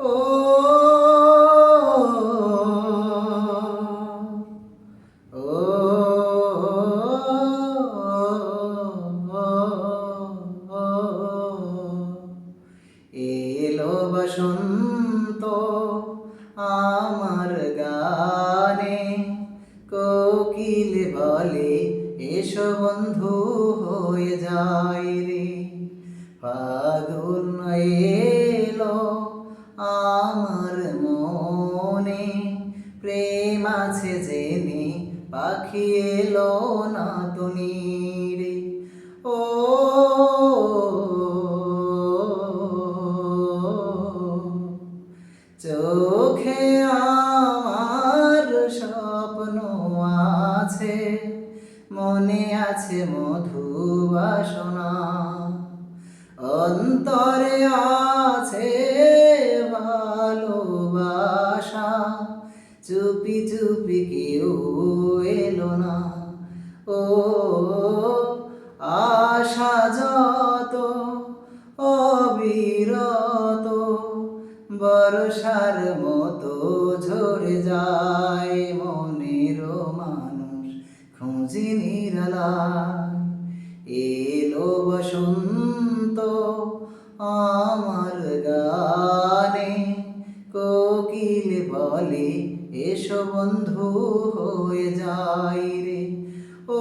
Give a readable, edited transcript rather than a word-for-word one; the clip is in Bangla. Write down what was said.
ও এলো বসন্ত আমার গানে, কোকিল বলে এসো বন্ধু হয়ে যাই রে। ফাগুন এলো আমার মনে, প্রেম আছে জেনে পাখি এলো না তুমি রে। ও চোখে আমার স্বপ্ন আছে, মনে আছে মধু বাসনা, অন্তরে আছে ভালোবাসা, চুপি চুপি কেউ এলো না। ও আশা যত অবিরত বর্ষার মতো ঝরে যায়, মনের মানুষ খুঁজি নিরালায়। এলো বসন্ত আমার গানে, কোকিল বলে এসো বন্ধু হয়ে যাই রে। ও